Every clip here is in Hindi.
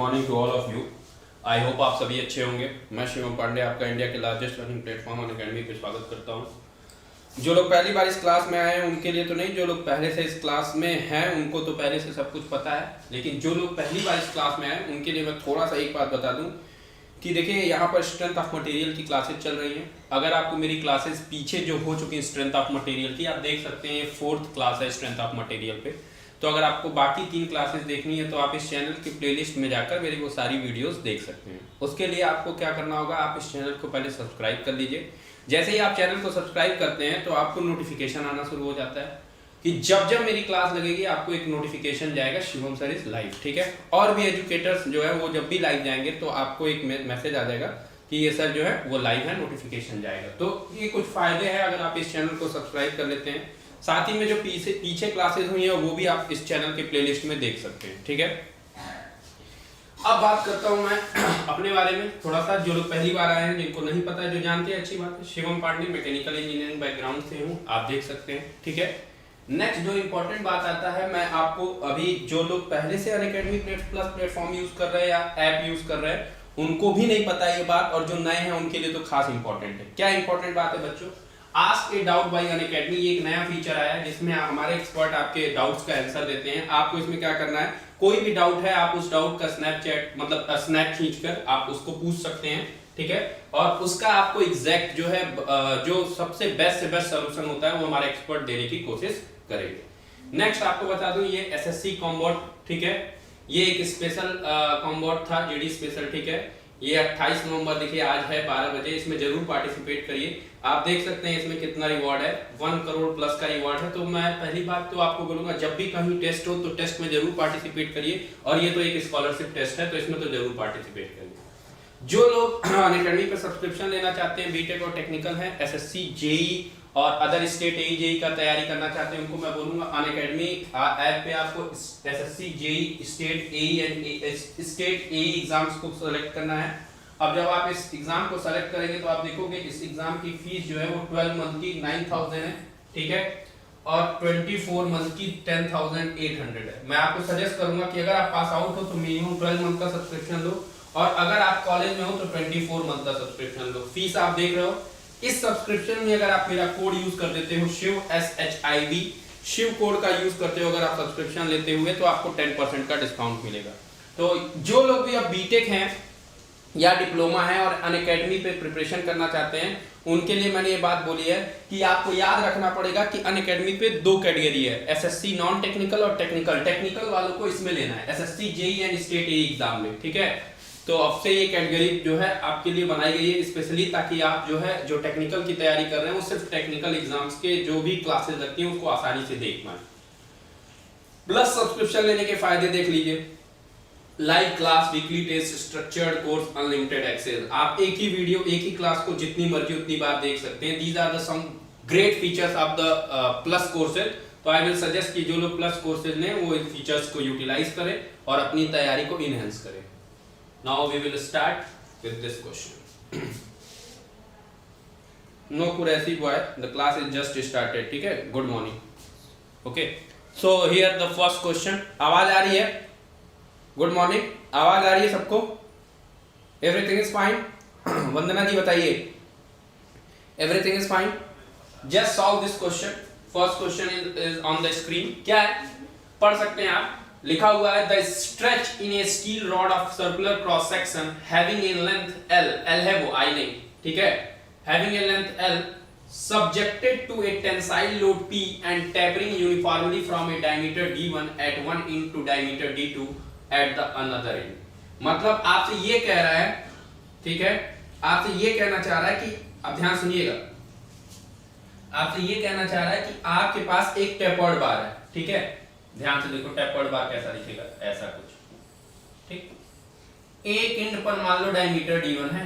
Morning to all of you. I hope आप सभी अच्छे होंगे। मैं शिवम पांडे आपका इंडिया के लार्जेस्ट लर्निंग प्लेटफॉर्म अनअकैडमी पे स्वागत करता हूं। जो लोग पहली बार इस क्लास में आए हैं उनके लिए तो नहीं, जो लोग पहले से इस क्लास में हैं उनको तो पहले से सब कुछ पता है, लेकिन जो लोग पहली बार इस क्लास में आए उनके लिए मैं थोड़ा सा एक बात बता दूं कि देखिए यहाँ पर स्ट्रेंथ ऑफ मटेरियल की क्लासेस चल रही हैं। अगर आपको मेरी क्लासेस पीछे जो हो चुकी हैं स्ट्रेंथ ऑफ मटेरियल की, आप देख सकते हैं ये 4th क्लास है स्ट्रेंथ ऑफ मटेरियल पे। तो अगर आपको बाकी 3 क्लासेस देखनी है तो आप इस चैनल की प्लेलिस्ट में जाकर मेरी वो सारी वीडियोस देख सकते हैं। उसके लिए आपको क्या करना होगा, आप इस चैनल को पहले सब्सक्राइब कर लीजिए। जैसे ही आप चैनल को सब्सक्राइब करते हैं तो आपको नोटिफिकेशन आना शुरू हो जाता है कि जब जब मेरी क्लास लगेगी आपको एक नोटिफिकेशन जाएगा शिवम सर इज लाइव, ठीक है। और भी एजुकेटर्स जो है वो जब भी लाइव जाएंगे तो आपको एक मैसेज आ जाएगा कि ये सर जो है वो लाइव है, नोटिफिकेशन जाएगा। तो ये कुछ फायदे हैं अगर आप इस चैनल को सब्सक्राइब कर लेते हैं। साथ ही में जो पीछे क्लासेस हुई हैं वो भी आप इस चैनल के प्लेलिस्ट में देख सकते हैं, ठीक है। अब बात करता हूं मैं अपने बारे में थोड़ा सा। जो लोग पहली बार आए हैं, जिनको नहीं पता है, जो जानते हैं अच्छी बात है। Shivam Pandey mechanical engineering background से हूं, आप देख सकते हैं, ठीक है। नेक्स्ट जो इंपॉर्टेंट बात आता है, मैं आपको अभी जो लोग पहले से अनअकैडमी प्लस प्लेटफॉर्म यूज कर रहे हैं या ऐप यूज कर रहे हैं उनको भी नहीं पता ये बात, और जो नए हैं उनके लिए तो खास इंपॉर्टेंट है। क्या इंपॉर्टेंट बात है बच्चों? Ask a doubt bye Unacademy, ये एक नया फीचर आया है जिसमें हमारे एक्सपर्ट आपके डाउट्स का आंसर देते हैं। आपको इसमें क्या करना है, कोई भी डाउट है आप उस डाउट का स्नैपचैट मतलब स्नैप खींचकर आप उसको पूछ सकते हैं, ठीक है। और उसका आपको एग्जैक्ट जो है जो सबसे बेस्ट से बेस्ट सॉल्यूशन होता है वो हमारे एक्सपर्ट देने की कोशिश करेंगे। नेक्स्ट आपको बता दूं ये एसएससी कॉम्बोट, ठीक है। ये एक स्पेशल कॉम्बोट था, जीडी स्पेशल, ठीक है। ये 28 नवंबर देखिए आज है 12 बजे, इसमें जरूर पार्टिसिपेट करिए। आप देख सकते हैं इसमें कितना रिवॉर्ड है, 1 करोड़ प्लस का रिवॉर्ड है। तो मैं पहली बात तो आपको बोलूंगा जब भी कहीं टेस्ट हो तो टेस्ट में जरूर पार्टिसिपेट करिए, और ये तो एक स्कॉलरशिप टेस्ट है तो इसमें तो जरूर पार्टिसिपेट करिए। जो लोग अनअकैडमी पर सब्सक्रिप्शन लेना चाहते हैं, बीटेक और टेक्निकल है, एसएससी जेई और अदर स्टेट एई जेई का तैयारी करना चाहते हैं, उनको मैं बोलूंगा अनअकैडमी ऐप पे आपको SSC JE state AE and state AE exams को सेलेक्ट करना है। अब जब आप इस एग्जाम को सेलेक्ट करेंगे तो आप देखोगे इस एग्जाम की फीस जो है वो 12 मंथ की 9000 है, ठीक है, और 24 मंथ की 10800 है। मैं आपको सजेस्ट करूंगा कि अगर आप पास आउट हो तो मिनिमम 12 मंथ का सब्सक्रिप्शन लो, और अगर आप कॉलेज में हो तो 24 मंथ का सब्सक्रिप्शन लो। फीस आप देख रहे हो। इस सब्सक्रिप्शन में अगर आप मेरा कोड यूज कर देते हो शिव SHIV, शिव कोड का यूज करते हो अगर आप सब्सक्रिप्शन लेते हुए, तो आपको 10% का डिस्काउंट मिलेगा। तो जो लोग भी अब बीटेक हैं या डिप्लोमा है और अनअकैडमी पे प्रिपरेशन करना चाहते हैं उनके लिए मैंने ये बात बोली है कि आपको याद रखना पड़ेगा कि अनअकैडमी पे 2 कैटेगरी है, एसएससी नॉन टेक्निकल और टेक्निकल। टेक्निकल वालों को इसमें लेना है SSC JE and state AE exam में, ठीक है। तो अब से ये कैटेगरी जो है आपके लिए बनाई गई है स्पेशली, ताकि आप जो टेक्निकल की तैयारी कर रहे हैं वो सिर्फ टेक्निकल एग्जाम्स के जो भी क्लासेस लगती हैं उसको आसानी से देख पाए। प्लस सब्सक्रिप्शन लेने के फायदे देख लीजिए, live class, weekly test, structured course, unlimited access. आप एक ही वीडियो एक ही क्लास को जितनी मर्जी उतनी बार देख सकते हैं। These are the some great features of the plus courses. तो आई विल सजेस्ट कि जो लोग प्लस कोर्सेज ने वो इन फीचर्स को यूटिलाइज करें और अपनी तैयारी को इनहेंस करें। Now we will start with this question. No Qureshi boy, the class is just started, ठीक है। Good morning. Okay, so here the first question. आवाज आ रही है? गुड मॉर्निंग, आवाज आ रही है सबको? Everything is fine? Vandana ji बताइए, everything is fine? Just solve this question. First question is on the screen. क्या है पढ़ सकते हैं आप। लिखा हुआ है the stretch in a steel rod of circular cross section having a length L, L है वो I नहीं, ठीक है, having a length L subjected to a tensile load P and tapering uniformly from a diameter D1 at one end to diameter D2 at the another end। मतलब आपसे ये कह रहा है, ठीक है, आपसे ये कहना चाह रहा है कि अब ध्यान सुनिएगा, आपसे ये कहना चाह रहा है कि आपके पास एक टेपर्ड बार है, ठीक है। ध्यान से देखो टेपर्ड बार कैसा दिखेगा, ऐसा कुछ, ठीक। एक एंड पर मान लो डायमीटर D1 है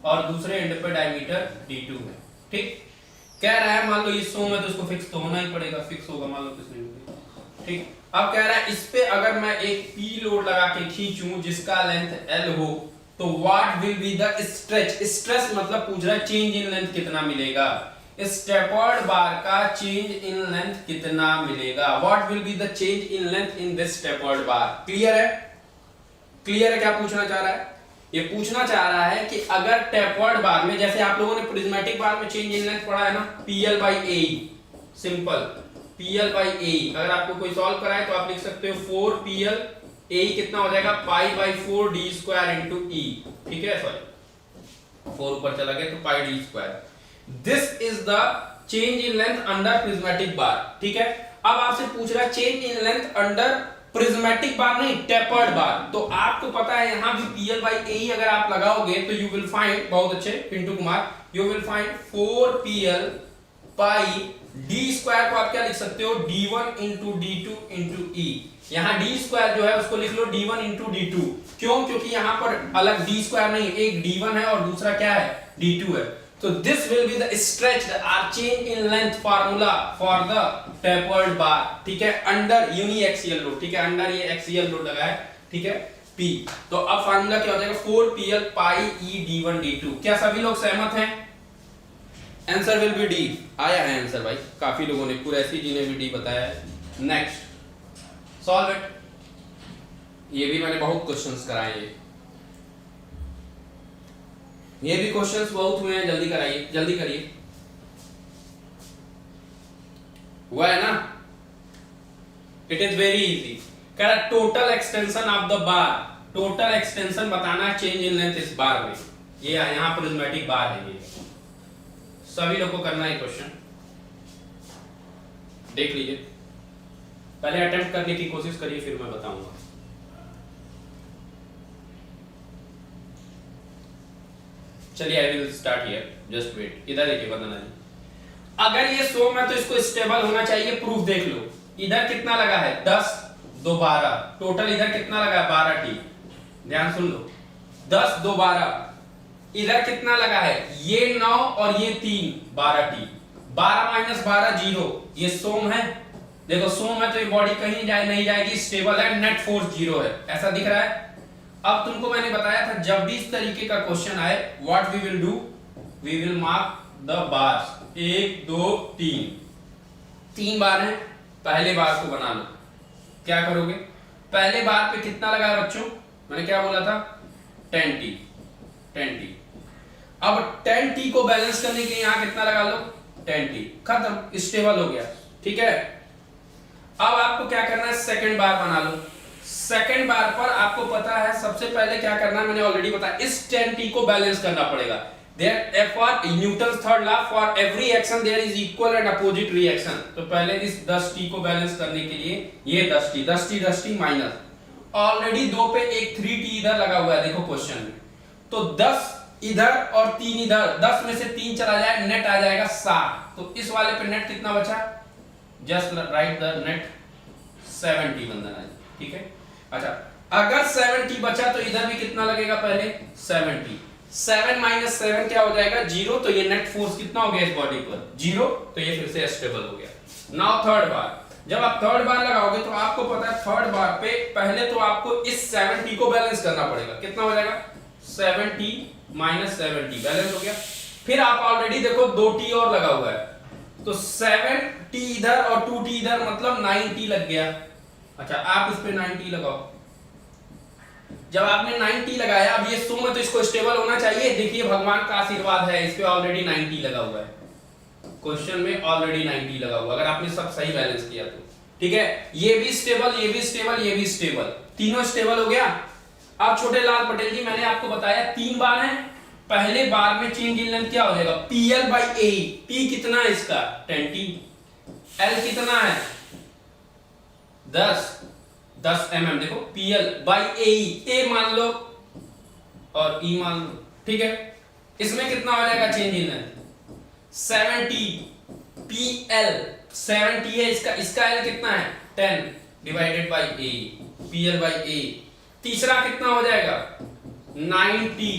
और दूसरे एंड पर डायमीटर D2 है, ठीक। कह रहा है मान लो इस 100 में तो इसको फिक्स तो होना ही पड़ेगा, फिक्स होगा मान लो किसने, ठीक। अब कह रहा है इस पे अगर मैं एक P लोड लगा के खींचूं जिसका लेंथ L हो तो what will be the stretch. Stretch मतलब पूछ रहा है चेंज इन लेंथ कितना मिलेगा, इस टेपर्ड बार का चेंज इन लेंथ कितना मिलेगा, what will be the change in length in this tapered bar. Clear है? क्लियर है क्या पूछना चाह रहा है? ये पूछना चाह रहा है कि अगर टेपर्ड बार में, जैसे आप लोगों ने प्रिज्मेटिक बार में चेंज इन लेंथ पढ़ा है ना, PL by AE, simple PL by AE। अगर आपको कोई सॉल्व कराए तो आप लिख सकते हो 4PL AE कितना हो जाएगा, pi by 4 d square into E, ठीक है, सॉरी 4 ऊपर चला गया तो pi d square. This is the change in length under prismatic bar, ठीक है। अब आपसे पूछ रहा है change in length under prismatic bar नहीं, टेपर्ड बार। तो आपको पता है यहां भी PL by AE अगर आप लगाओगे तो यू विल फाइंड, बहुत अच्छे Pintu Kumar, you will find 4PL pi d square को आप क्या लिख सकते हो, d1 into d2 into E। यहाँ d स्क्वायर जो है उसको लिख लो d1 इंटू d2। क्यों? क्योंकि यहाँ पर अलग d स्क्वायर नहीं, एक d1 है और दूसरा क्या है, d2 है। तो this will be the stretched or change in length formula for the tapered bar, ठीक है, अंडर यूनी एक्सियल लोड, ठीक है, अंडर ये एक्सियल लोड लगा है, ठीक है, P। तो अब फार्मूला क्या हो जाएगा, 4PL पाई E d1 d2। क्या सभी लोग सहमत हैं? Answer will B D. आया है आंसर भाई, काफी लोगों ने, कुरैशी जी ने भी डी बताया है। Next solve it. ये भी मैंने बहुत क्वेश्चंस कराए हैं, ये भी क्वेश्चंस बहुत हुए हैं, जल्दी कराइए, जल्दी करिए। हुआ है ना? It is very easy. कह रहा total extension of the bar, total extension बताना है चेंज इन लेंथ इस बार में। ये यहां प्रिज्मेटिक बार है, ये सभी लोग को करना है क्वेश्चन, देख लीजिए, पहले अटेम्प्ट करने की कोशिश करिए फिर मैं बताऊंगा। चलिए I will start here, just wait. इधर देखिए वंदना जी, अगर ये 100 है तो इसको स्टेबल होना चाहिए, प्रूफ देख लो। इधर कितना लगा है, 10 2 12, टोटल इधर कितना लगा है, 12T। ध्यान सुन लो, 10 2 12, इधर कितना लगा है, ये 9 और ये 3, 12T। 12 माइनस 12 0, ये सोम है, देखो सोम है तो ये बॉडी कहीं नहीं जाएगी, स्टेबल है, नेट फोर्स 0 है, ऐसा दिख रहा है। अब तुमको मैंने बताया था जब भी इस तरीके का क्वेश्चन आए, what we will do, we will mark the bars, 1 2 3, 3 bar है, पहले बार को बना लो। क्या करोगे, पहले बार पे कितना लगा है बच्चों, मैंने क्या बोला था, 10T। अब 10T को बैलेंस करने के लिए यहां कितना लगा लो, 10T, खत्म, स्टेबल हो गया, ठीक है। अब आपको क्या करना है, सेकंड बार बना लो। सेकंड बार पर आपको पता है सबसे पहले क्या करना है, मैंने ऑलरेडी बताया, इस 10T को बैलेंस करना पड़ेगा। Therefore Newton's third law, for every action there is equal and opposite reaction. तो पहले इस 10T को बैलेंस करने के लिए ये 10T माइनस, ऑलरेडी 2 पे एक 3T इधर लगा हुआ है, देखो क्वेश्चन में, तो 10 इधर और 3 इधर, 10 में से 3 चला जाए, नेट आ जाएगा 7। तो इस वाले पे नेट कितना बचा, जस्ट राइट द नेट 70 बंधना, ठीक है। अच्छा, अगर 70 बचा तो इधर भी कितना लगेगा, पहले 70, 7 माइनस 7 क्या हो जाएगा, 0। तो ये नेट फोर्स कितना हो गया इस बॉडी पर, 0। तो ये फिर से स्टेबल हो गया। नाउ थर्ड बार, जब आप थर्ड बार लगाओगे तो आपको पता है थर्ड बार पे पहले तो आपको इस 70 को बैलेंस करना पड़ेगा। कितना हो जाएगा, 70 माइनस 70, बैलेंस हो गया। फिर आप ऑलरेडी देखो 2T और लगा हुआ है, तो 7T इधर और 2T इधर, मतलब 9T लग गया। अच्छा, आप इस पे 9T लगाओ। जब आपने 9T लगाया, अब ये 100 है तो इसको स्टेबल होना चाहिए। देखिए भगवान का आशीर्वाद है, इस पे ऑलरेडी 9T लगा हुआ है, क्वेश्चन में ऑलरेडी 9T लगा हुआ, अगर आपने सब सही बैलेंस किया तो, ठीक है। ये भी स्टेबल, ये भी स्टेबल, ये भी स्टेबल, तीनों स्टेबल हो गया। अब छोटे लाल पटेल जी, मैंने आपको बताया 3 बार है, पहले बार में चेंज इन लेंथ क्या हो जाएगा, PL by AE। P कितना है इसका, 10T। L कितना है, 10 mm, देखो PL by AE, A मान लो और E मान लो, ठीक है। इसमें कितना हो जाएगा चेंज इन लेंथ, 70 PL, 70 है इसका L कितना है, 10 divided by AE, PL by AE। तीसरा कितना हो जाएगा, 90,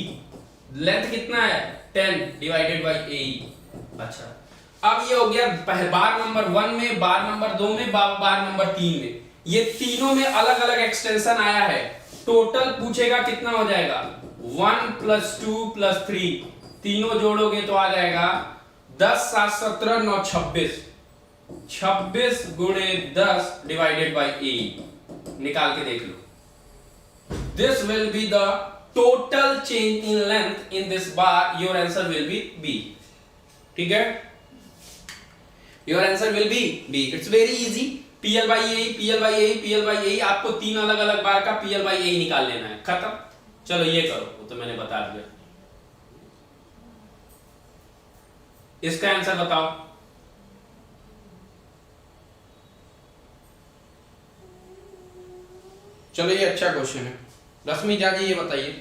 लेंथ कितना है, 10 डिवाइडेड बाई AE। अच्छा, अब ये हो गया बार नंबर 1 में, बार नंबर 2 में, बार नंबर 3 में। ये तीनों में अलग अलग एक्सटेंशन आया है। टोटल पूछेगा कितना हो जाएगा, 1 + 2 + 3, तीनों जोड़ोगे तो आ जाएगा 10 7 17 9 26, 26 × 10 डिवाइडेड बाई AE। निकाल के देख लो। this will be the total change in length in this bar. Your answer will be B. ठीक है, your answer will be B. It's very easy. PL by A, PL by A, PL by A, आपको तीन अलग अलग बार का PL by A निकाल लेना है, खत्म। चलो ये करो, वो तो मैंने बता दिया। इसका आंसर बताओ। चलो ये अच्छा क्वेश्चन है। रश्मि जा जी ये बताइए।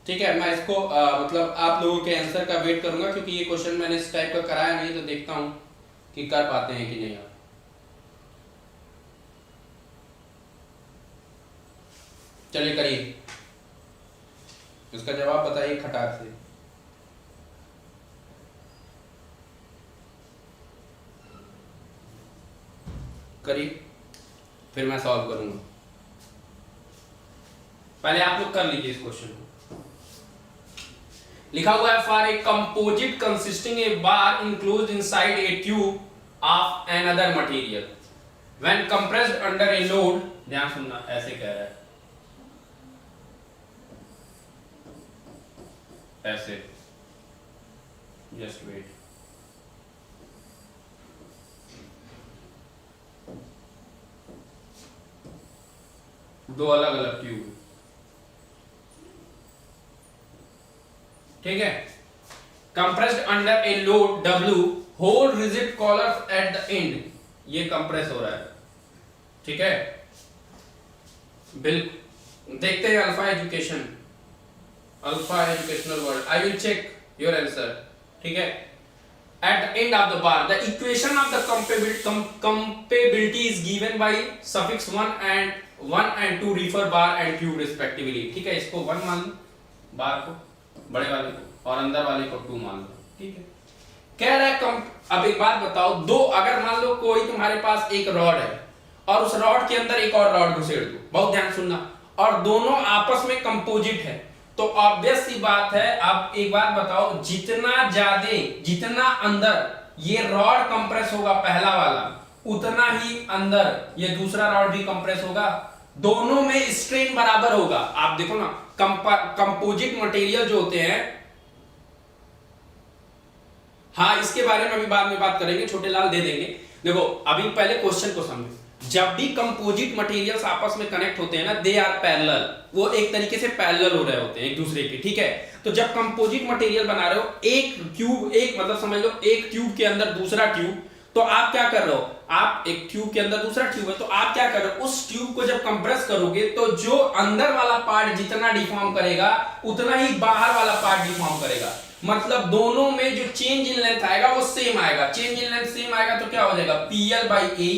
ठीक है, मैं इसको मतलब आप लोगों के आंसर का वेट करूंगा, क्योंकि ये क्वेश्चन मैंने इस टाइप का कराया नहीं, तो देखता हूं कि कर पाते हैं कि नहीं आप। चलिए करिए, इसका जवाब बताइए खटाक से। करिए, फिर मैं सॉल्व करूंगा। पहले आप लोग कर लीजिए इस क्वेश्चन को। लिखा हुआ है for a composite consisting A bar enclosed inside a tube of another material when compressed under a load. ध्यान सुनना, ऐसे कह रहा है, ऐसे, जस्ट वेट। दो अलग अलग ट्यूब, ठीक है, compressed under a load W, hold rigid collars at the end. ये कंप्रेस हो रहा है, ठीक है। बिल्कुल, देखते हैं alpha education, alpha educational world. I will check your answer, ठीक है। At the end of the bar, the equation of the compatibility is given by suffix 1 and 2 refer bar and tube respectively। ठीक है, इसको 1 मान लो, बार को, बड़े वाले को, और अंदर वाले को 2 मान लो, ठीक है। कह रहा है अब एक बात बताओ, दो, अगर मान लो कोई तुम्हारे पास एक रॉड है और उस रॉड के अंदर एक और रॉड घुसेड़ दो, बहुत ध्यान सुनना, और दोनों आपस में कंपोजिट है, तो ऑब्वियस सी बात है। अब एक बात बताओ, जितना अंदर ये रॉड कंप्रेस होगा पहला वाला, उतना ही अंदर ये दूसरा रॉड भी कंप्रेस होगा, दोनों में स्ट्रेन बराबर होगा। आप देखो ना, कंपोजिट मटेरियल जो होते हैं, हाँ इसके बारे में अभी बाद में बात करेंगे, छोटे लाल दे देंगे। देखो अभी पहले क्वेश्चन को समझो। जब भी कंपोजिट मटेरियल्स आपस में कनेक्ट होते हैं ना, दे आर पैरेलल, वो एक तरीके से पैरेलल हो रहे होते हैं एक दूसरे के, ठीक है। तो जब कंपोजिट मटेरियल बना रहे हो, एक ट्यूब, एक मतलब समझ लो एक ट्यूब के अंदर दूसरा ट्यूब, तो आप क्या कर रहे हो, आप एक ट्यूब के अंदर दूसरा ट्यूब है, तो आप क्या कर रहे हो, उस ट्यूब को जब कंप्रेस करोगे तो जो अंदर वाला पार्ट जितना डिफॉर्म करेगा उतना ही बाहर वाला पार्ट डिफॉर्म करेगा। मतलब दोनों में जो चेंज इन लेंथ आएगा वो सेम आएगा। चेंज इन लेंथ सेम आएगा तो क्या हो जाएगा, PL by A,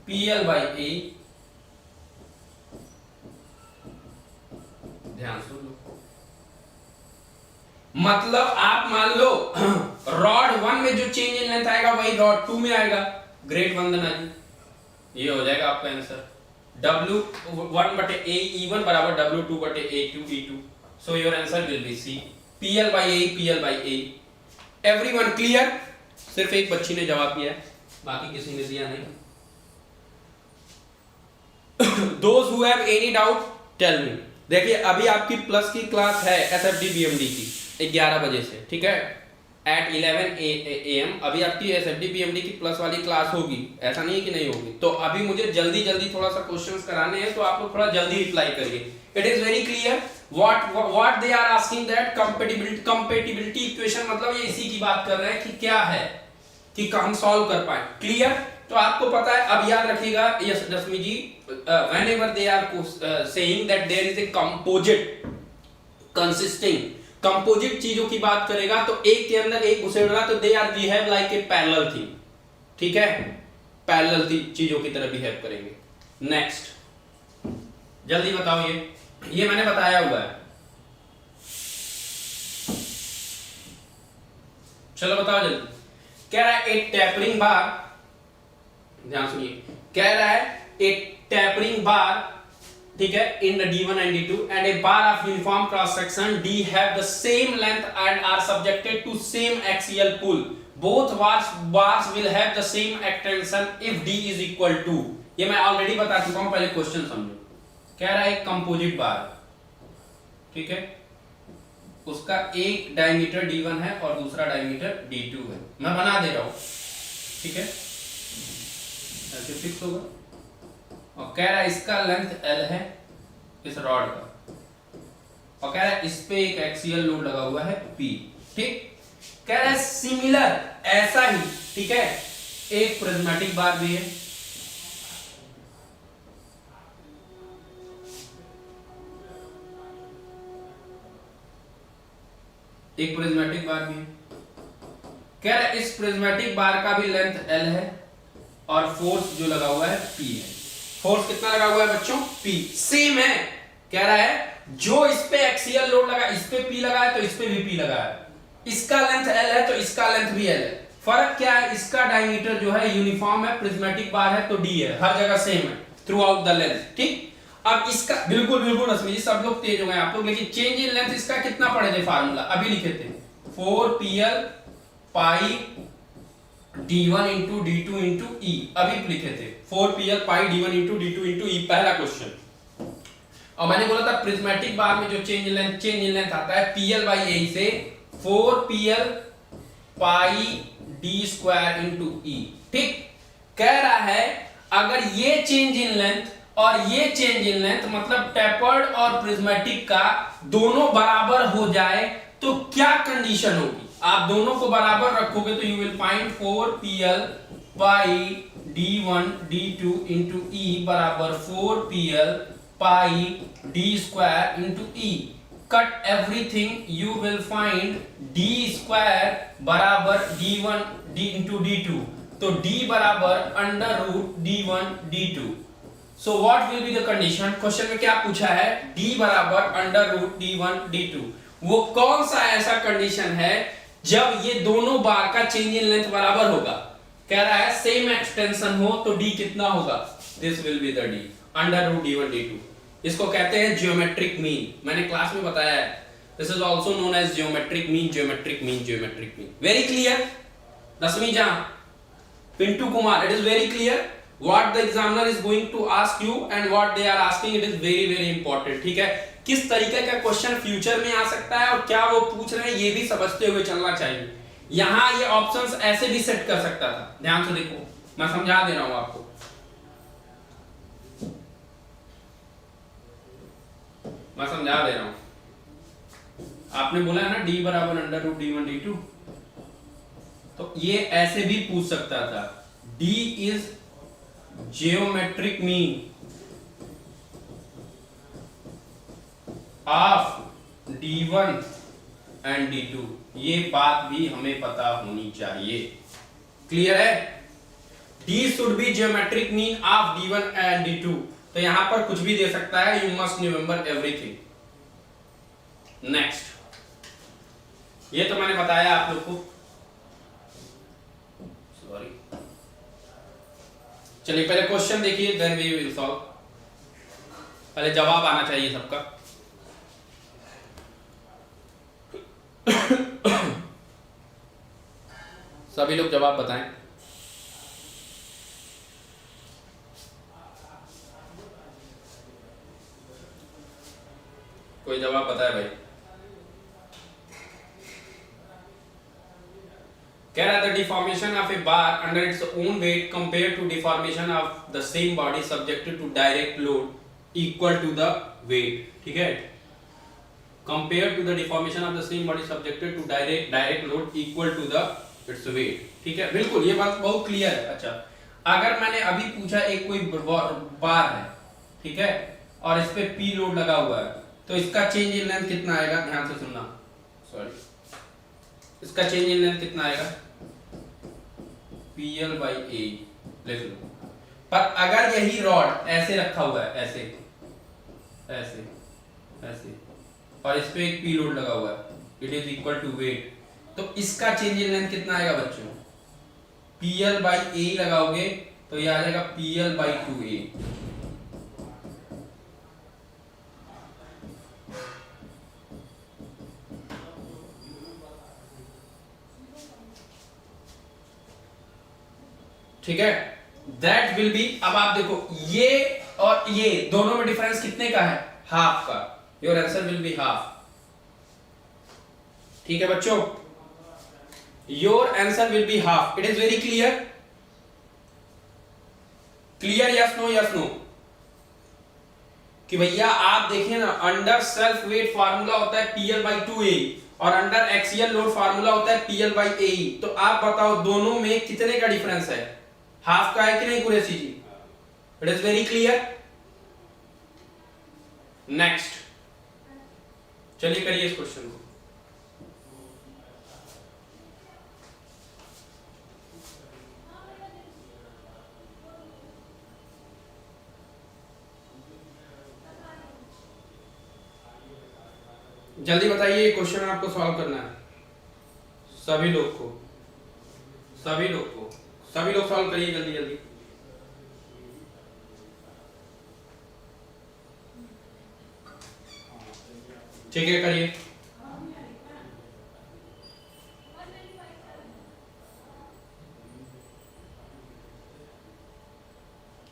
PL by A। ध्यान सुन लो, मतलब आप मान लो रॉड 1 में जो चेंज इन लेंथ आएगा वही रॉड 2 में आएगा। ग्रेट वंदना जी, ये हो जाएगा आपका आंसर। W1 बटे A E1 बराबर W2 बटे A2 E2। So your answer will be C, PL by A, PL by A। Everyone clear? सिर्फ एक बच्ची ने जवाब दिया है, बाकी किसी ने दिया नहीं। Those who have any doubt tell me। देखिए अभी आपकी प्लस की क्लास है SFD BMD की 11 बजे से, ठीक है, at 11 AM। अभी आपकी SFD BMD की प्लस वाली क्लास होगी, ऐसा नहीं है कि नहीं होगी। तो अभी मुझे जल्दी जल्दी थोड़ा सा क्वेश्चंस कराने हैं, तो आप लोग थोड़ा जल्दी रिप्लाई करिए। It is very clear what they are asking that compatibility equation, मतलब ये इसी की बात कर रहे हैं कि क्या है कि हम सॉल्व कर पाए। क्लियर? तो आपको पता है, अब याद रखिएगा yes Rashmi ji, whenever they are saying that there is a composite consisting, composite चीजों की बात करेगा तो एक के अंदर एक घुसेड़ रहा, तो they are behave like a parallel thing, ठीक है, पैरेलल चीजों की तरह बिहेव करेंगे। नेक्स्ट जल्दी बताओ, ये मैंने बताया हुआ है, चलो बताओ जल्दी। कह रहा है एक टैपरिंग बार, ध्यान सुनिए, कह रहा है एक टैपरिंग बार, ठीक है, in the D1 and D2 and a bar of uniform cross section D have the same length and are subjected to same axial pull. Both bars will have the same extension if D is equal to। ये मैं ऑलरेडी बता चुका हूं, पहले क्वेश्चन समझो। कह रहा है एक कंपोजिट बार, ठीक है, उसका एक डायमीटर d1 है और दूसरा डायमीटर d2 है। मैं बना दे रहा हूं, ठीक है, ऐसे फिक्स होगा। और कह रहा है इसका लेंथ l है इस रॉड का, और कह रहा है इस पे एक एक्सियल लोड लगा हुआ है P, ठीक। कह रहा है सिमिलर, ऐसा ही, ठीक है, एक प्रिज्मेटिक बार भी है, एक प्रिज्मेटिक बार भी है। कह रहा है इस प्रिज्मेटिक बार का भी लेंथ L है और फोर्स जो लगा हुआ है P है। फोर्स कितना लगा हुआ है बच्चों? P सेम है। कह रहा है जो इस पे एक्सियल लोड लगा, इस पे P लगा है तो इस पे भी P लगा है। इसका लेंथ L है तो इसका लेंथ भी L है। फर्क क्या है? इसका डायमीटर जो है यूनिफॉर्म है, प्रिज्मेटिक बार है तो D है, हर जगह सेम है थ्रू आउट द लेंथ, ठीक। अब इसका बिल्कुल बिल्कुल रश्मि जी, सब लोग तेज हो गए आप लोग, लेकिन चेंज इन लेंथ इसका कितना पढ़े थे? फार्मूला अभी लिखे थे, 4pl pi d1 into d2 into e, अभी लिखे थे 4pl pi d1 into d2 into e, पहला क्वेश्चन। और मैंने बोला था प्रिज्मेटिक बार में जो चेंज इन लेंथ आता है pl बाई a से 4pl pi d square into e, ठीक। कह रहा है अगर ये चेंज इन लेंथ और ये चेंज इन लेंथ, मतलब टेपर्ड और प्रिज्मेटिक का दोनों बराबर हो जाए तो क्या कंडीशन होगी? आप दोनों को बराबर रखोगे तो you will find 4pl pi d1 d2 into e बराबर 4pl pi d square into e। Cut everything, you will find d square बराबर d1 d इंटू d2, तो d बराबर under root d1 d2। So what will be the condition? क्वेश्चन में क्या पूछा है? d बराबर अंडर रूट d1 d2। वो कौन सा ऐसा कंडीशन है जब ये दोनों बार का चेंज इन लेंथ बराबर होगा? कह रहा है सेम एक्सटेंशन हो तो d कितना होगा? This will be the d under root d1 d2। इसको कहते हैं ज्योमेट्रिक मीन, मैंने क्लास में बताया है। This is also known as geometric mean, geometric mean, geometric mean. Very clear Rashmi जान, Pintu Kumar, it is very clear what the examiner is going to ask you and what they are asking, it is very very important, ठीक है। किस तरीके का क्वेश्चन फ्यूचर में आ सकता है और क्या वो पूछ रहे हैं ये भी समझते हुए चलना चाहिए। यहां ये ऑप्शंस ऐसे भी सेट कर सकता था, ध्यान से देखो, मैं समझा दे रहा हूं आपको। मैं समझा दे रहा हूं, आपने बोला है ना d बराबर अंडर रूट d1 d2, तो ये ऐसे भी पूछ सकता था, d is geometric mean of d1 and d2। ये बात भी हमें पता होनी चाहिए, क्लियर है? d should be geometric mean of d1 and d2, तो यहां पर कुछ भी दे सकता है, you must remember everything। Next, ये तो मैंने बताया आप लोग को, सॉरी। चलिए पहले क्वेश्चन देखिए, देन वी विल सॉल्व। पहले जवाब आना चाहिए सबका। सभी लोग जवाब बताएं। कोई जवाब बताए भाई। कह रहा था deformation of a bar under its own weight compare to deformation of the same body subjected to direct load equal to the weight, ठीक है। Compare to the deformation of the same body subjected to direct load equal to the its weight, ठीक है। बिल्कुल ये बात बहुत क्लियर है। अच्छा, अगर मैंने अभी पूछा एक कोई बार है, ठीक है, और इस पे P लोड लगा हुआ है, तो इसका चेंज इन लेंथ कितना आएगा? ध्यान से सुनना, सॉरी, इसका चेंज इन लेंथ कितना आएगा? PL बाई A लिख लो। पर अगर यही रॉड ऐसे रखा हुआ है, ऐसे ऐसे ऐसे, और इस पे एक P लोड लगा हुआ है, it is equal to weight, तो इसका चेंज इन लेंथ कितना आएगा बच्चों? PL बाई A लगाओगे तो ये आ जाएगा PL बाई 2A। ठीक है, दैट विल बी, अब आप देखो ये और ये दोनों में डिफरेंस कितने का है, हाफ का, your answer will be half. ठीक है बच्चों, your answer will be half. It is very clear, clear, yes no, yes no, कि भैया आप देखिए ना, अंडर सेल्फ वेट फार्मूला होता है PL/2A और अंडर एक्सियल लोड फार्मूला होता है PL/AE। तो आप बताओ दोनों में कितने का डिफरेंस है, हाफ का है कि नहीं Qureshi ji? It is very clear. Next, चलिए करिए इस क्वेश्चन को। जल्दी बताइए, ये क्वेश्चन आपको सॉल्व करना है, सभी लोग को, सभी लोग को, सभी लोग सॉल्व करिए जल्दी जल्दी। ठीक है, करिए।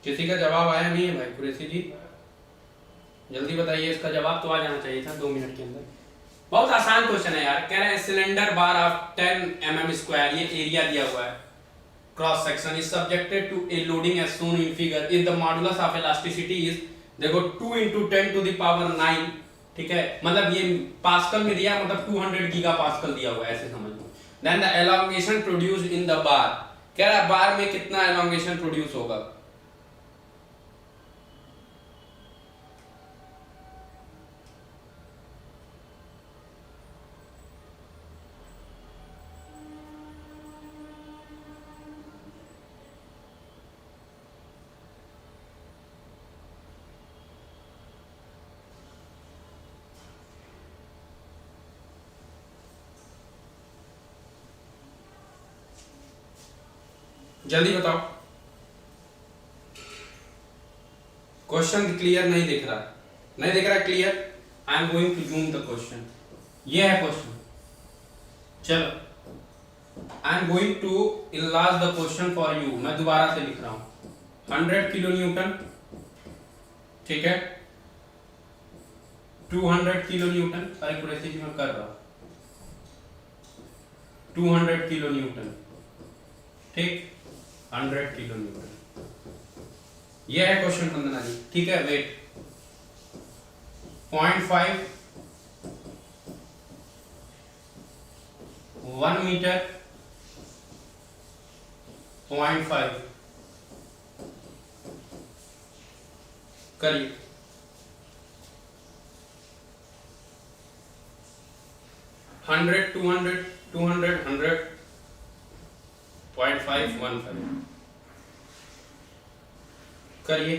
किसी का जवाब आया नहीं है भाई कुरैशी जी, जल्दी बताइए, इसका जवाब तो आ जाना चाहिए था 2 मिनट के अंदर। बहुत आसान क्वेश्चन है यार, कह रहे हैं cylinder bar of 10 mm square, ये एरिया दिया हुआ है, cross section is subjected to a loading as shown in figure if the modulus of elasticity is, देखो 2 × 10⁹, ठीक है, मतलब ये पास्कल में दिया, मतलब 200 गीगा पास्कल दिया हुआ है, ऐसे समझ लो। Then the elongation produced in the bar, कह रहा है बार में कितना एलोंगेशन प्रोड्यूस होगा। जल्दी बताओ, क्वेश्चन क्लियर नहीं दिख रहा, नहीं दिख रहा clear, I am going to zoom the question, ये है क्वेश्चन, चलो I am going to enlarge the question for you, मैं दोबारा से लिख रहा हूं, 100 किलो न्यूटन, ठीक है, 200 किलो न्यूटन, सारी कुरैशी मैं कर रहा हूं, 200 किलो न्यूटन, ठीक, 100 किलो न्यूटन, यह है क्वेश्चन वंदना जी, ठीक है। वेट 0.5 1 मीटर 0.5 करिए, 100 200 200 100 0.5 15 करिए।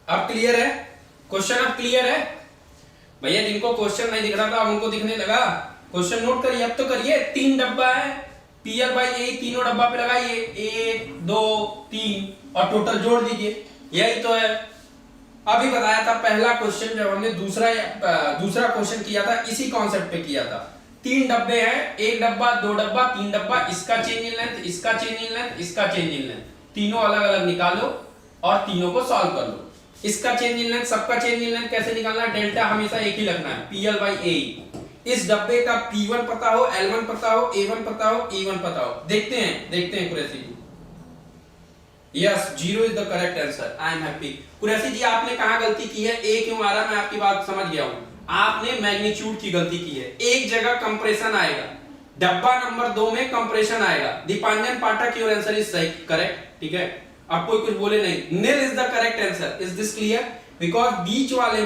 अब क्लियर है क्वेश्चन, अब क्लियर है भैया, जिनको क्वेश्चन नहीं दिख रहा था अब उनको दिखने लगा, क्वेश्चन नोट करिए, अब तो करिए। 3 डब्बा है, PL/A तीनों डब्बा पे लगाइए, 1 2 3 और टोटल जोड़ दीजिए, यही तो है। अभी बताया था पहला क्वेश्चन, जब हमने दूसरा क्वेश्चन किया था इसी कॉन्सेप्ट पे किया था। 3 डब्बे हैं, 1 डब्बा 2 डब्बा 3 डब्बा, इसका चेंज इन लेंथ, इसका चेंज इन लेंथ, इसका चेंज इन लेंथ, तीनों अलग अलग निकालो और तीनों को सॉल्व कर लो। इसका चेंज इन लेंथ, सबका चेंज इन लेंथ कैसे निकालना, डेल्टा हमेशा एक ही लगना है, PL/A। इस डब्बे का P1 पता हो, L1 पता हो, A1 पता हो, E1 पता हो, देखते हैं Qureshi ji. Yes, 0 is the correct answer, I am happy. Qureshi ji आपने कहां गलती की है, A क्यों आ रहा, मैं आपकी बात समझ गया हूं, आपने मैग्नीट्यूड की गलती की है। एक जगह कंप्रेशन आएगा, डब्बा नंबर 2 में कंप्रेशन आएगा। Dipanjan Pathak your answer is सही, करेक्ट, ठीक है, अब कोई कुछ बोले नहीं, nil is the correct answer. Is this clear? Because बीच वाले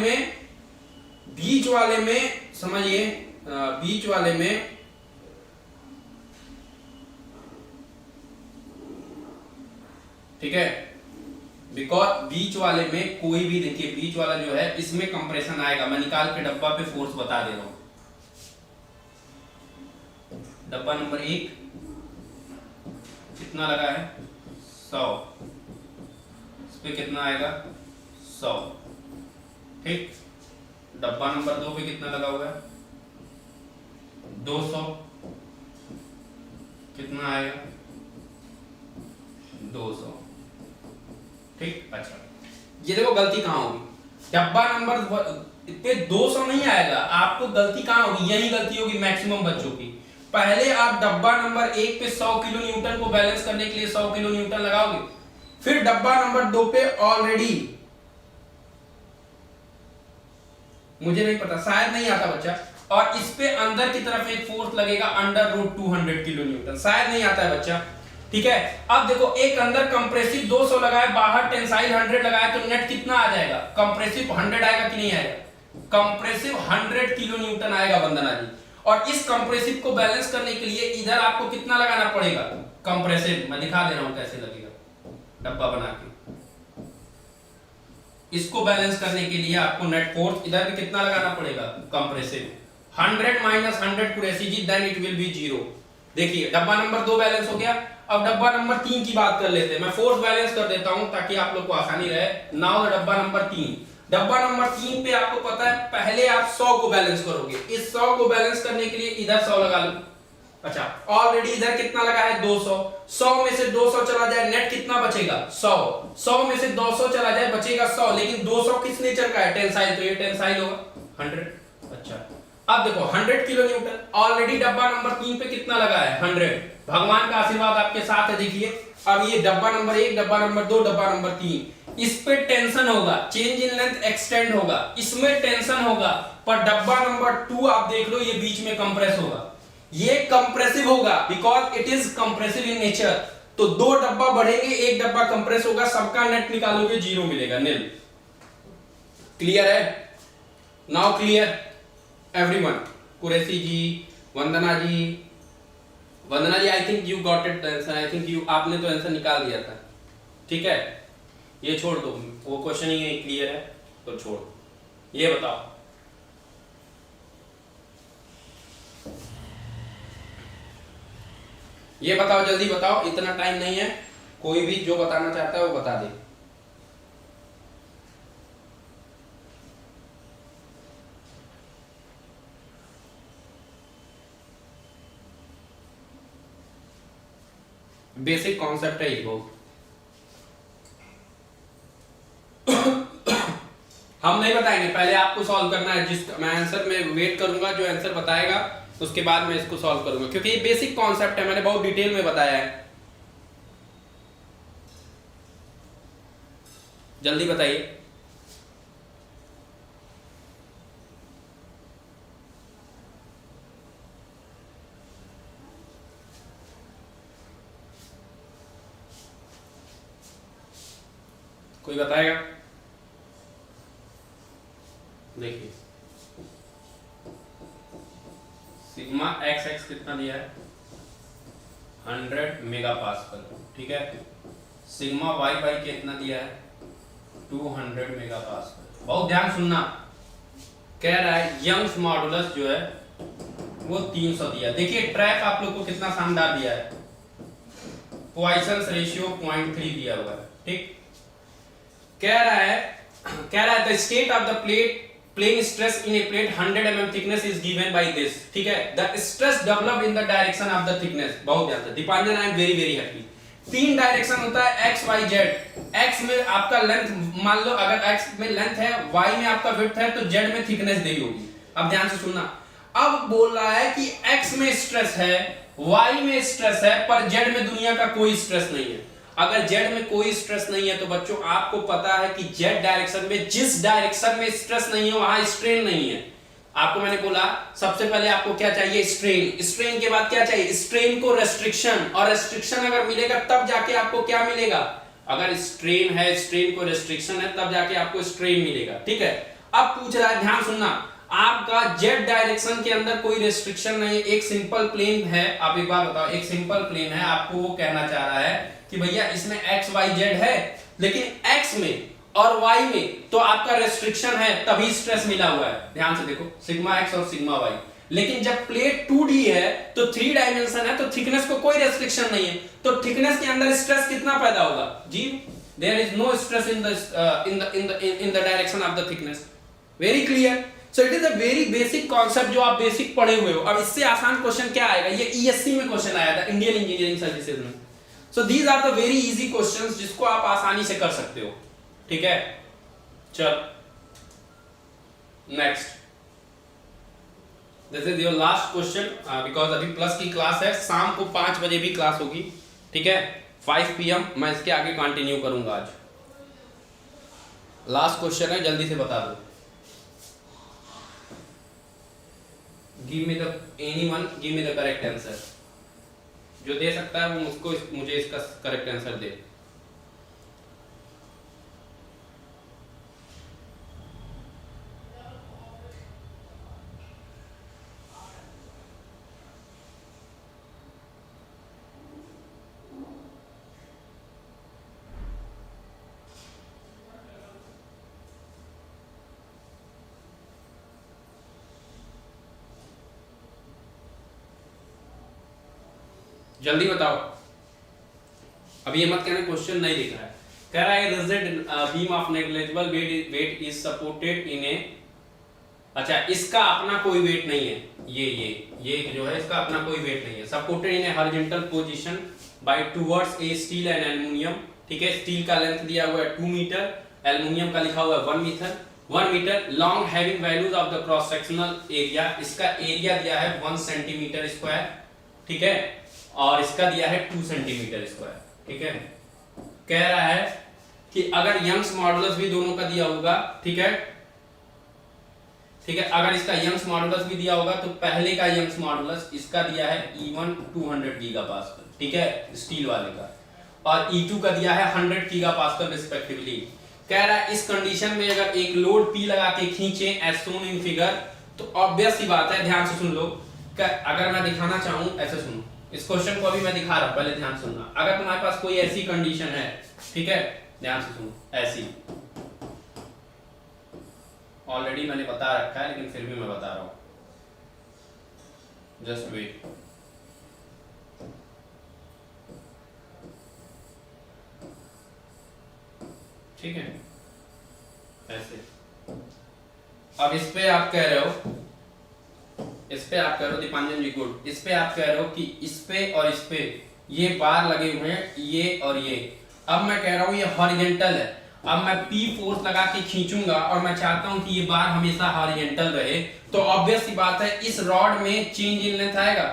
में समझिए, बीच वाले में ठीक है, बिकॉज बीच वाले में कोई भी, देखिए बीच वाला जो है इसमें कंप्रेशन आएगा। मैं निकाल के डब्बा पे फोर्स बता दे रहा हूं, डब्बा नंबर 1 कितना लगा है 100, इस पे कितना आएगा 100, ठीक। डब्बा नंबर 2 पे कितना लगा हुआ है 200, कितना आएगा 200। ठीक, अच्छा ये देखो गलती कहाँ होगी, डब्बा नंबर पे 200 नहीं आएगा, आपको गलती कहाँ होगी, यही गलती होगी मैक्सिमम बच्चों की। पहले आप डब्बा नंबर 1 पे 100 किलो न्यूटन को बैलेंस करने के लिए 100 किलो न्यूटन लगाओगे, फिर डब्बा नंबर 2 पे ऑलरेडी, मुझे नहीं पता शायद नहीं आता बच्चा, और इस पे अंदर की तरफ एक फोर्स लगेगा अंडर रूट 200 किलो न्यूटन, शायद नहीं आता है बच्चा। ठीक है, अब देखो एक अंदर कंप्रेसिव 200 लगाए, बाहर टेंसाइल 100 लगाए, तो नेट कितना आ जाएगा, कंप्रेसिव 100 आएगा कि नहीं आएगा, कंप्रेसिव 100 किलो न्यूटन आएगा वंदना जी। और इस कंप्रेसिव को बैलेंस करने के लिए इधर आपको कितना लगाना पड़ेगा, कंप्रेसिव मैं दिखा दे रहा हूं कैसे लगेगा डब्बा बना के। इसको बैलेंस करने के लिए आपको नेट फोर्स इधर भी कितना लगाना पड़ेगा, compressive 100 minus 100 Qureshi ji, then it will be 0। देखिए डब्बा नंबर 2 बैलेंस हो गया, अब डब्बा नंबर 3 की बात कर लेते हैं, मैं फोर्स बैलेंस कर देता हूं ताकि आप लोग को आसानी रहे। नाउ डब्बा नंबर 3, डब्बा नंबर 3 पे आपको पता है पहले आप 100 को बैलेंस करोगे, इस 100 को बैलेंस करने के लिए इधर 100 लगा लो। अच्छा ऑलरेडी इधर कितना लगा है 200, 100 में से 200 चला जाए नेट कितना बचेगा 100, 100 में से 200 चला जाए बचेगा 100, लेकिन 200 किस नेचर का है, टेंसाइल, तो ये टेंसाइल होगा 100। अच्छा अब देखो 100 किलो न्यूटन, ऑलरेडी डब्बा नंबर 3 पे कितना लगा है 100, भगवान का आशीर्वाद आपके साथ है। देखिए अब ये डब्बा नंबर 1, डब्बा नंबर 2, डब्बा नंबर 3, इस पे टेंशन होगा, चेंज इन लेंथ एक्सटेंड होगा, इसमें टेंशन होगा, पर डब्बा नंबर 2 आप देख लो ये बीच में कंप्रेस होगा, ये कंप्रेसिव होगा because it is compressive in nature. तो 2 डब्बा बढ़ेंगे, 1 डब्बा कंप्रेस होगा, सबका नेट निकालोगे 0 मिलेगा, नील। क्लियर है, now clear everyone, Qureshi ji, Vandana ji, Vandana ji I think you got it answer, I think you, आपने तो आंसर निकाल दिया था। ठीक है ये छोड़ दो, वो क्वेश्चन ही क्लियर है तो छोड़, ये बताओ ये बताओ जल्दी बताओ, इतना टाइम नहीं है, कोई भी जो बताना चाहता है वो बता दे। बेसिक कॉन्सेप्ट है ये बहुत, हम नहीं बताएंगे, पहले आपको सॉल्व करना है, जिस मैं आंसर में वेट करूंगा, जो आंसर बताएगा उसके बाद मैं इसको सॉल्व करूंगा, क्योंकि ये बेसिक कॉन्सेप्ट है, मैंने बहुत डिटेल में बताया है। जल्दी बताइए। कोई बताएगा? देखिए सिग्मा एक्स एक्स कितना दिया है 100 मेगा पास्कल, ठीक है। सिग्मा वाई वाई कितना दिया है 200 मेगा पास्कल। बहुत ध्यान सुनना, कह रहा है यंग्स मॉडुलस जो है वो 300 दिया। देखिए ट्रैक आप लोग को कितना शानदार दिया है, पॉइसंस रेशियो 0.3 दिया हुआ है, ठीक। कह रहा है the state of the plane stress in a plate 100 mm thickness is given by this, ठीक है। the stress developed in the direction of the thickness, बहुत ध्यान से Dipanjan, I am very very happy. 3 direction होता है x y z, x में आपका लेंथ, मान लो अगर x में लेंथ है, y में आपका विड्थ है, तो z में थिकनेस दी होगी। अब ध्यान से सुनना, अब बोल रहा है कि x में स्ट्रेस है, y में स्ट्रेस है, पर z में दुनिया का कोई स्ट्रेस नहीं है। अगर z में कोई स्ट्रेस नहीं है तो बच्चों आपको पता है कि z डायरेक्शन में, जिस डायरेक्शन में स्ट्रेस नहीं है वहां स्ट्रेन नहीं है। आपको मैंने बोला सबसे पहले आपको क्या चाहिए, स्ट्रेन, स्ट्रेन के बाद क्या चाहिए, स्ट्रेन को रेस्ट्रिक्शन, और रेस्ट्रिक्शन अगर मिलेगा तब जाके आपको क्या मिलेगा, अगर स्ट्रेन है, स्ट्रेन को रेस्ट्रिक्शन है, तब जाके आपको स्ट्रेन मिलेगा, ठीक है। अब पूछ रहा है, ध्यान सुनना, आपका z डायरेक्शन के अंदर कोई रेस्ट्रिक्शन नहीं है, एक सिंपल प्लेन है। आप एक बार बताओ, एक सिंपल प्लेन है, आपको वो कहना चाह रहा है कि भैया इसमें x y z है, लेकिन x में और y में तो आपका रेस्ट्रिक्शन है, तभी स्ट्रेस मिला हुआ है। ध्यान से देखो, सिग्मा x और सिग्मा y, लेकिन जब प्लेट 2D है तो 3 डायमेंशन है, तो थिकनेस को कोई रेस्ट्रिक्शन नहीं है, तो थिकनेस के अंदर स्ट्रेस कितना पैदा होगा जी, there is no stress in the direction of the thickness. Very clear, so it is a very basic concept जो आप बेसिक पढ़े हुए हो। अब इससे आसान क्वेश्चन क्या आएगा, ये ESC में क्वेश्चन आया था, इंडियन इंजीनियरिंग सर्विसेज में। So these are the very easy questions जिसको आप आसानी से कर सकते हो, ठीक है। चल next, this is your last question, because अभी प्लस की क्लास है, शाम को 5 बजे भी क्लास होगी, ठीक है, 5 PM। मैं इसके आगे कंटिन्यू करूंगा आज। लास्ट क्वेश्चन है, जल्दी से बता दो। Give me the anyone, give me the correct answer. जो दे सकता है वो मुझे इसका करेक्ट आंसर दे। जल्दी बताओ, अभी ये मत कहना क्वेश्चन नहीं दिख रहा है। कह रहा है rigid beam of negligible weight is supported in a, अच्छा इसका अपना कोई वेट नहीं है, ये जो है इसका अपना कोई वेट नहीं है। Supported in A horizontal position by towards a steel and aluminium, ठीक है। स्टील का लेंथ दिया हुआ है 2 मीटर, एल्युमिनियम का लिखा हुआ है 1 metre long, having values of the cross sectional area, इसका एरिया दिया है 1 सेंटीमीटर स्क्वायर, ठीक है, और इसका दिया है 2 सेंटीमीटर स्क्वायर, ठीक है। कह रहा है कि अगर यंग्स मॉडुलस भी दोनों का दिया होगा, ठीक है, अगर इसका यंग्स मॉडुलस भी दिया होगा तो पहले का यंग्स मॉडुलस इसका दिया है E1 200 गीगापास्कल, ठीक है, स्टील वाले का, और E2 का दिया है 100 गीगापास्कल रिस्पेक्टिवली। कह रहा है इस कंडीशन में अगर एक लोड P लगा के खींचे एज शोन इन फिगर, तो ऑब्वियस सी बात है, ध्यान से सुन लो, अगर मैं दिखाना चाहूं, ऐसे सुनो, इस क्वेश्चन को अभी मैं दिखा रहा हूं, पहले ध्यान सुनना। अगर तुम्हारे पास कोई ऐसी कंडीशन है, ठीक है, ध्यान से सुनो, ऐसी ऑलरेडी मैंने बता रखा है लेकिन फिर भी मैं बता रहा हूं, जस्ट वेट। ठीक है, ऐसे। अब इस पे आप कह रहे हो, दीपांजन जी गुड, इस पे आप कह रहे हो कि इस पे और इस पे ये बार लगे हुए हैं, ये और ये। अब मैं कह रहा हूं ये हॉरिजॉन्टल है, अब मैं P फोर्स लगा के खींचूंगा और मैं चाहता हूं कि ये बार हमेशा हॉरिजॉन्टल रहे, तो ऑब्वियस सी बात है इस रॉड में चेंज इन लेंथ आएगा,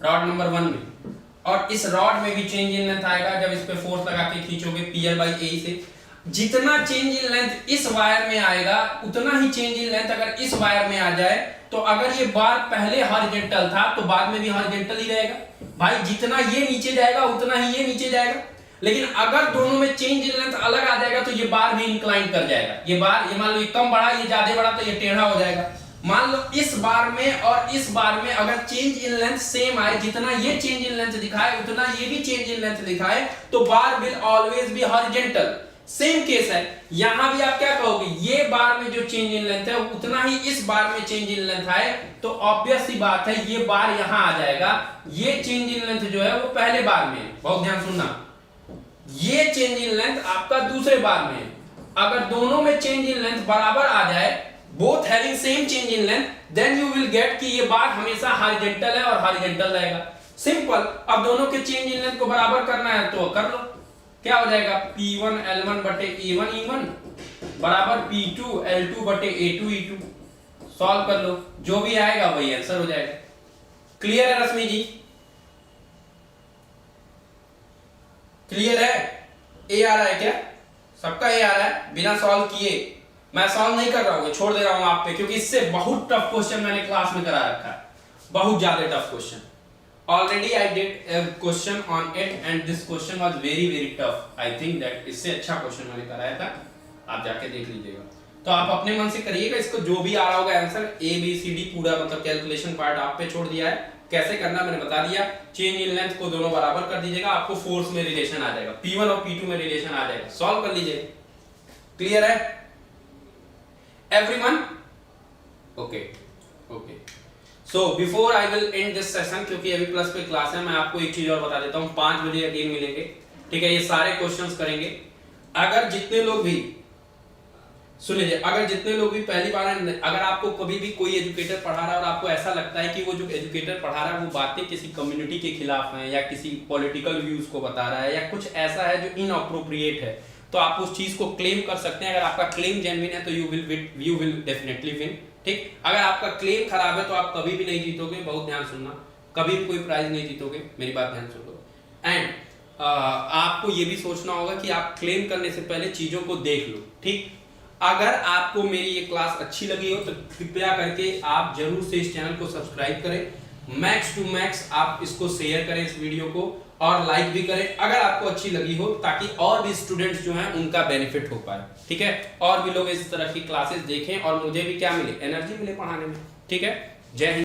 रॉड नंबर 1 में, और इस रॉड में भी चेंज इन लेंथ आएगा जब इस पे फोर्स लगा के खींचोगे PL/A से। जितना चेंज इन लेंथ इस वायर में आएगा उतना ही चेंज इन लेंथ अगर इस वायर में आ जाए, तो अगर ये बार पहले हॉरिजॉन्टल था तो बाद में भी हॉरिजॉन्टल ही रहेगा भाई, जितना ये नीचे जाएगा उतना ही ये नीचे जाएगा। लेकिन अगर दोनों में चेंज इन लेंथ अलग आ जाएगा तो ये बार भी इंक्लाइन कर जाएगा, ये बार, ये मान लो ये कम बढ़ा, ये ज्यादा बढ़ा तो ये टेढ़ा हो जाएगा। मान लो इस बार में और इस बार में अगर चेंज इन लेंथ सेम आए, जितना ये चेंज इन लेंथ दिखाए उतना ये भी चेंज इन लेंथ दिखाए, तो bar will always be horizontal. Same case है, यहां भी आप क्या कहोगे, ये बार में जो चेंज इन लेंथ है उतना ही इस बार में चेंज इन लेंथ आए, तो ऑब्वियस सी बात है ये बार यहां आ जाएगा, ये चेंज इन लेंथ जो है वो पहले बार में है, बहुत ध्यान सुनना, ये चेंज इन लेंथ आपका दूसरे बार में है। अगर दोनों में चेंज इन लेंथ बराबर आ जाए, both having same change in length, then you will get कि ये बार हमेशा हॉरिजॉन्टल है और हॉरिजॉन्टल रहेगा। सिंपल, अब दोनों के चेंज इन लेंथ को बराबर करना है तो कर लो, क्या हो जाएगा, P1 L1 बटे A1 E1 बराबर P2 L2 बटे A2 E2। सॉल्व कर लो, जो भी आएगा वही आंसर हो जाएगा। क्लियर है रश्मि जी? क्लियर है? ए आ रहा है क्या? सबका ए आ रहा है बिना सॉल्व किए? मैं सॉल्व नहीं कर रहा हूं, छोड़ दे रहा हूं आप पे, क्योंकि इससे बहुत टफ क्वेश्चन मैंने क्लास में करा रखा है, बहुत ज्यादा tough question. Already I did a question on it and this question was very tough. I think that इससे अच्छा क्वेश्चन मैंने कराया था, आप जाके देख लीजिएगा। तो आप अपने मन से करिएगा इसको, जो भी आ रहा होगा आंसर ABCD पूरा मतलब कैलकुलेशन पार्ट आप पे छोड़ दिया है, कैसे करना मैंने बता दिया। चेंज इन लेंथ को दोनों बराबर कर दीजिएगा, आपको फोर्स में रिलेशन आ जाएगा, P1 और P2 में रिलेशन आ जाएगा, सॉल्व कर लीजिएगा। क्लियर है everyone? Okay. So before I will end this session, क्योंकि अभी प्लस पे क्लास है, मैं आपको एक चीज और बता देता हूँ, 5 बजे अगेन मिलेंगे, ठीक है, ये सारे क्वेश्चंस करेंगे। अगर जितने लोग भी सुन लीजिए, अगर जितने लोग भी पहली बार हैं, अगर आपको कभी भी कोई एजुकेटर पढ़ा रहा है और आपको ऐसा लगता है कि वो जो एजुकेटर पढ़ा रहा है वो बातें किसी कम्युनिटी के खिलाफ हैं या किसी पॉलिटिकल व्यूज को बता रहा है या कुछ ऐसा है जो इनअप्रोप्रिएट है, तो आप उस चीज को क्लेम कर सकते हैं। अगर आपका क्लेम जेन्युइन है तो यू विल डेफिनेटली विन। ठीक, अगर आपका क्लेम खराब है तो आप कभी भी नहीं जीतोगे। बहुत ध्यान सुनना, कभी भी कोई प्राइज नहीं जीतोगे, मेरी बात ध्यान सुन लो। एंड आपको ये भी सोचना होगा कि आप क्लेम करने से पहले चीजों को देख लो। ठीक, अगर आपको मेरी ये क्लास अच्छी लगी हो तो कृपया करके आप जरूर से इस चैनल को सब्सक्राइब करें। मैक्स टू मैक्स आप इसको शेयर करें इस वीडियो को, और लाइक भी करें अगर आपको अच्छी लगी हो, ताकि और भी स्टूडेंट्स जो हैं उनका बेनिफिट हो पाए। ठीक है, और भी लोग इस तरह की क्लासेस देखें और मुझे भी क्या मिले, एनर्जी मिले पढ़ाने में। ठीक है, जय हिंद।